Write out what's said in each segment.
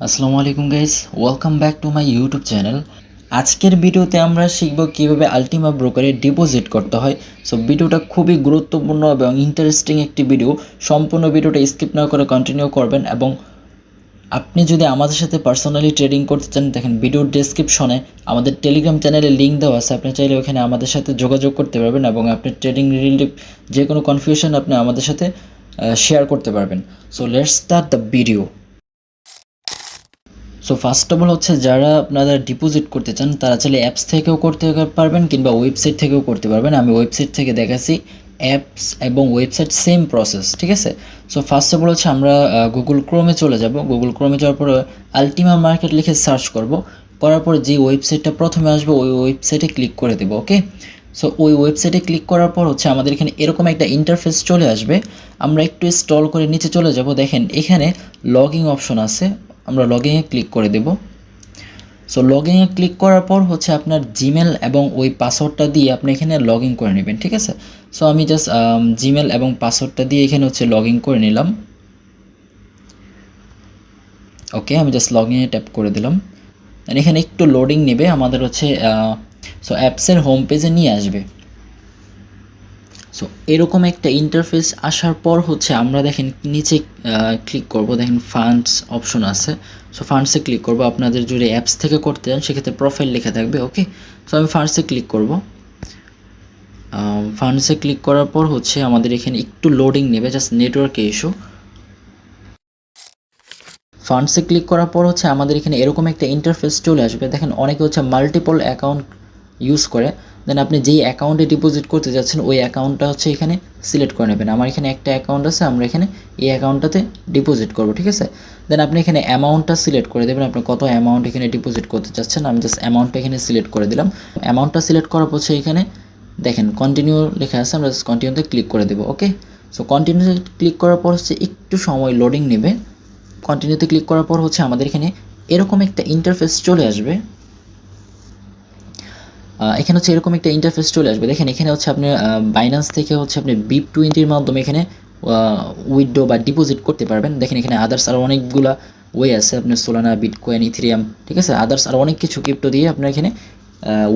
আসসালামু আলাইকুম guys, welcome back to my YouTube channel. আজকের ভিডিওতে আমরা শিখব কিভাবে আলটিমা ব্রোকারে ডিপোজিট করতে হয়। সো ভিডিওটা খুবই গুরুত্বপূর্ণ এবং ইন্টারেস্টিং একটি ভিডিও। সম্পূর্ণ ভিডিওটা স্কিপ না করে কন্টিনিউ করবেন এবং আপনি যদি আমাদের সাথে পার্সোনালি ট্রেডিং করতে চান, দেখেন ভিডিওর ডেসক্রিপশনে আমাদের টেলিগ্রাম চ্যানেলের লিঙ্ক দেওয়া আছে। আপনি চাইলে ওখানে আমাদের সাথে যোগাযোগ করতে পারবেন এবং আপনি ট্রেডিং রিলেটেড যে কোনো কনফিউশন আপনি আমাদের সাথে শেয়ার করতে পারবেন। So let's start the video. So first of all হচ্ছে যারা আপনারা ডিপোজিট করতে চান তারা চাইলে অ্যাপস থেকেও করতে পারবেন কিংবা ওয়েবসাইট থেকেও করতে পারবেন। আমি ওয়েবসাইট থেকে দেখাচ্ছি, অ্যাপস এবং ওয়েবসাইট সেম প্রসেস, ঠিক আছে। সো ফার্স্ট অফ অল হচ্ছে আমরা গুগল ক্রোমে চলে যাব। গুগল ক্রোমে যাওয়ার পরে আলটিমা মার্কেট লিখে সার্চ করব। করার পর যে ওয়েবসাইটটা প্রথমে আসবে ওই ওয়েবসাইটে ক্লিক করে দেবো, ওকে। সো ওই ওয়েবসাইটে ক্লিক করার পর হচ্ছে আমাদের এখানে এরকম একটা ইন্টারফেস চলে আসবে। আমরা একটু স্ক্রল করে নিচে চলে যাব, দেখেন এখানে লগইন অপশন আছে, আমরা লগইনে ক্লিক করে দেব। সো লগইনে ক্লিক করার পর হচ্ছে আপনার জিমেল এবং ওই পাসওয়ার্ডটা দিয়ে আপনি এখানে লগইন করে নেবেন, ঠিক আছে। সো আমি জাস্ট জিমেল এবং পাসওয়ার্ডটা দিয়ে এখানে হচ্ছে লগইন করে নিলাম। ওকে, আমি জাস্ট লগইনে ট্যাপ করে দিলাম। এখানে একটু লোডিং নেবে, আমাদের হচ্ছে সো অ্যাপসের হোম পেজে নিয়ে আসবে। সো এরকম একটা ইন্টারফেস আসার পর হচ্ছে আমরা দেখেন নিচে ক্লিক করব, দেখেন ফান্ডস অপশন আছে। সো ফান্ডসে ক্লিক করব। আপনাদের যদি অ্যাপস থেকে করতে চান সেক্ষেত্রে প্রোফাইল লেখা থাকবে, ওকে। সো আমি ফান্ডসে ক্লিক করব। ফান্ডসে ক্লিক করার পর হচ্ছে আমাদের এখানে একটু লোডিং নেবে, জাস্ট নেটওয়ার্কে ইস্যু। ফান্ডসে ক্লিক করার পর হচ্ছে আমাদের এখানে এরকম একটা ইন্টারফেস চলে আসবে। দেখেন অনেকে হচ্ছে মাল্টিপল অ্যাকাউন্ট ইউজ করে, দেন আপনি যেই অ্যাকাউন্টে ডিপোজিট করতে যাচ্ছেন ওই অ্যাকাউন্টটা হচ্ছে এখানে সিলেক্ট করে নেবেন। আমার এখানে একটা অ্যাকাউন্ট আছে, আমরা এখানে এই অ্যাকাউন্টটাতে ডিপোজিট করব, ঠিক আছে। দেন আপনি এখানে অ্যামাউন্টটা সিলেক্ট করে দেবেন, আপনি কত অ্যামাউন্ট এখানে ডিপোজিট করতে চাচ্ছেন। আমি জাস্ট অ্যামাউন্টটা এখানে সিলেক্ট করে দিলাম। অ্যামাউন্টটা সিলেক্ট করার পর এখানে দেখেন কন্টিনিউ লেখা আছে, আমরা জাস্ট কন্টিনিউতে ক্লিক করে দেবো, ওকে। সো কন্টিনিউতে ক্লিক করার পর হচ্ছে একটু সময় লোডিং নেবে। কন্টিনিউতে ক্লিক করার পর হচ্ছে আমাদের এখানে এরকম একটা ইন্টারফেস চলে আসবে। এখানে হচ্ছে এরকম একটা ইন্টারফেস চলে আসবে। দেখেন এখানে হচ্ছে আপনি বাইন্যান্স থেকে হচ্ছে আপনি BIP20 মাধ্যমে এখানে উইথড্র বা ডিপোজিট করতে পারবেন। দেখেন এখানে আদার্স আরও অনেকগুলা ওয়ে আছে, আপনার সোলানা, বিটকয়েন, ইথেরিয়াম, ঠিক আছে, আদার্স আরও অনেক কিছু ক্রিপ্টো দিয়ে আপনার এখানে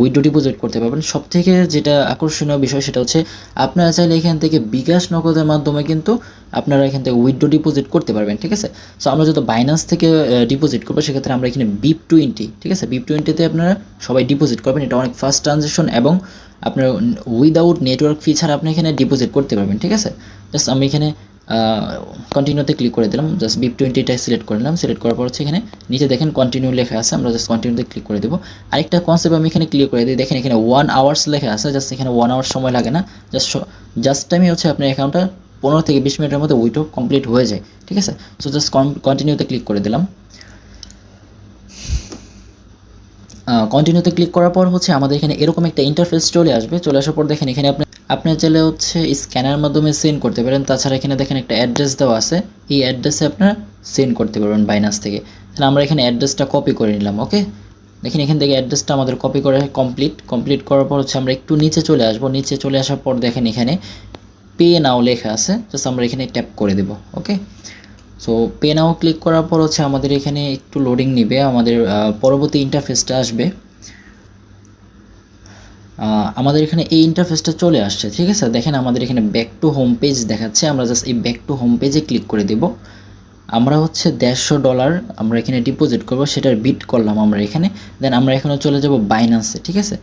উইথড্র ডিপোজিট করতে পারবেন। সবথেকে যেটা আকর্ষণীয় বিষয় সেটা হচ্ছে আপনারা চাইলে এখান থেকে বিকাশ নগদের মাধ্যমে কিন্তু আপনারা এখান থেকে উইথড্র ডিপোজিট করতে পারবেন, ঠিক আছে। সো আমরা যদি বাইন্যান্স থেকে ডিপোজিট করবো সেক্ষেত্রে আমরা এখানে BIP20, ঠিক আছে, BIP20তে আপনারা সবাই ডিপোজিট করবেন। এটা অনেক ফাস্ট ট্রানজ্যাকশন এবং আপনার উইদাউট নেটওয়ার্ক ফি ছাড়া আপনি এখানে ডিপোজিট করতে পারবেন, ঠিক আছে। জাস্ট আমি এখানে কন্টিনিউতে ক্লিক করে দিলাম, জাস্ট BIP20টাই সিলেক্ট করে নিলাম। সিলেক্ট করার পর হচ্ছে এখানে নিচে দেখেন কন্টিনিউ লেখা আছে, আমরা জাস্ট কন্টিনিউতে ক্লিক করে দেবো। আরেকটা কনসেপ্ট আমি এখানে ক্লিক করে দিই, দেখেন এখানে 1 আওয়ার্স লেখা আছে, জাস্ট এখানে 1 আওয়ার সময় লাগে না, জাস্ট টাইমে হচ্ছে আপনার অ্যাকাউন্টটা 15 থেকে 20 মিনিটের মধ্যে উইথড্র কমপ্লিট হয়ে যায়, ঠিক আছে। সো জাস্ট কন্টিনিউতে ক্লিক করে দিলাম। কন্টিনিউতে ক্লিক করার পর হচ্ছে আমাদের এখানে এরকম একটা ইন্টারফেস চলে আসবে। চলে আসার পর দেখেন এখানে আপনার চাইলে হচ্ছে স্ক্যানার মাধ্যমে সেন্ড করতে পারেন। তাছাড়া এখানে দেখেন একটা অ্যাড্রেস দেওয়া আছে, এই অ্যাড্রেসে আপনারা সেন্ড করতে পারবেন বাইন্যান্স থেকে। তাহলে আমরা এখানে অ্যাড্রেসটা কপি করে নিলাম, ওকে। দেখেন এখান থেকে অ্যাড্রেসটা আমাদের কপি করে কমপ্লিট করার পর হচ্ছে আমরা একটু নিচে চলে আসবো। নিচে চলে আসার পর দেখেন এখানে পে নাও লেখা আছে, জাস্ট আমরা এখানে ট্যাপ করে দেবো, ওকে। সো পে নাও ক্লিক করার পর হচ্ছে আমাদের এখানে একটু লোডিং নিবে, আমাদের পরবর্তী ইন্টারফেসটা আসবে। আমাদের এখানে এই ইন্টারফেসটা চলে আসছে, ঠিক আছে। দেখেন আমাদের এখানে ব্যাক টু হোম পেজ দেখাচ্ছে, আমরা জাস্ট এই ব্যাক টু হোম পেজে ক্লিক করে দেব। আমরা হচ্ছে $150 আমরা এখানে ডিপোজিট করব, সেটার বিট করলাম আমরা এখানে। দেন আমরা এখানে চলে যাব বাইন্যান্সে, ঠিক আছে।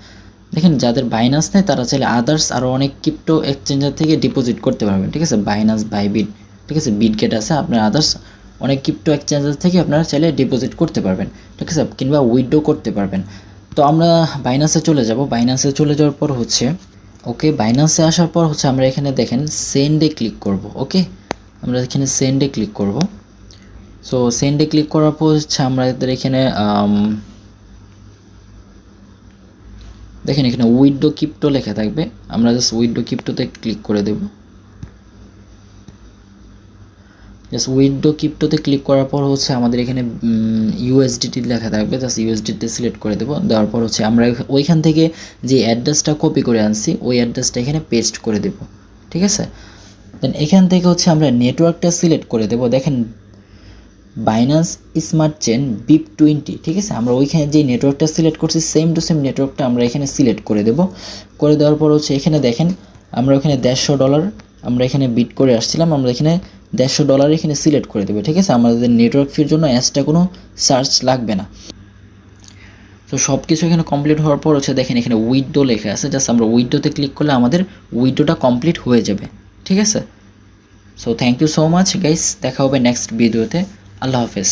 দেখেন যাদের বাইন্যান্স নেই তারা চাইলে আদার্স আরও অনেক ক্রিপ্টো এক্সচেঞ্জার থেকে ডিপোজিট করতে পারবেন, ঠিক আছে। বাইন্যান্স, বাইবিট, ঠিক আছে, বিটগেট আছে, আপনার আদার্স অনেক ক্রিপ্টো এক্সচেঞ্জার থেকে আপনারা চাইলে ডিপোজিট করতে পারবেন, ঠিক আছে, কিংবা উইথড্র করতে পারবেন। তো আমরা বাইন্যান্সে চলে যাব। বাইন্যান্সে চলে যাওয়ার পর হচ্ছে ওকে, বাইন্যান্সে আসার পর হচ্ছে আমরা এখানে দেখেন সেন্ডে ক্লিক করব, ওকে। আমরা এখানে সেন্ডে ক্লিক করব। সো সেন্ডে ক্লিক করার পর হচ্ছে আমাদের এখানে দেখেন এখানে উইথড্র ক্রিপ্টো লেখা থাকবে, আমরা জাস্ট উইথড্র ক্রিপ্টোতে ক্লিক করে দেব। জাস্ট উইথড্র ক্রিপ্টোতে ক্লিক করার পর হচ্ছে আমাদের এখানে USDT লেখা থাকবে, জাস্ট USDT সিলেক্ট করে দেবো। দেওয়ার পর হচ্ছে আমরা ওইখান থেকে যে অ্যাড্রেসটা কপি করে আনছি ওই অ্যাড্রেসটা এখানে পেস্ট করে দেব, ঠিক আছে। দেন এখান থেকে হচ্ছে আমরা নেটওয়ার্কটা সিলেক্ট করে দেব। দেখেন বাইন্যান্স স্মার্ট চেন BIP20, ঠিক আছে। আমরা ওইখানে যে নেটওয়ার্কটা সিলেক্ট করছি সেম টু সেম নেটওয়ার্কটা আমরা এখানে সিলেক্ট করে দেব। করে দেওয়ার পর হচ্ছে এখানে দেখেন আমরা ওখানে $150 আমরা এখানে বিট করে আসছিলাম, আমরা এখানে $150 এখানে সিলেক্ট করে দেবো, ঠিক আছে। আমাদের নেটওয়ার্ক ফির জন্য এক্সট্রা কোনো সার্চ লাগবে না। তো সব কিছু এখানে কমপ্লিট হওয়ার পর হচ্ছে দেখেন এখানে উইথড্র লেখা আছে, জাস্ট আমরা উইথড্রোতে ক্লিক করলে আমাদের উইথড্রোটা কমপ্লিট হয়ে যাবে, ঠিক আছে। So thank you so much guys, দেখা হবে নেক্সট ভিডিওতে। আল্লাহ হাফেজ।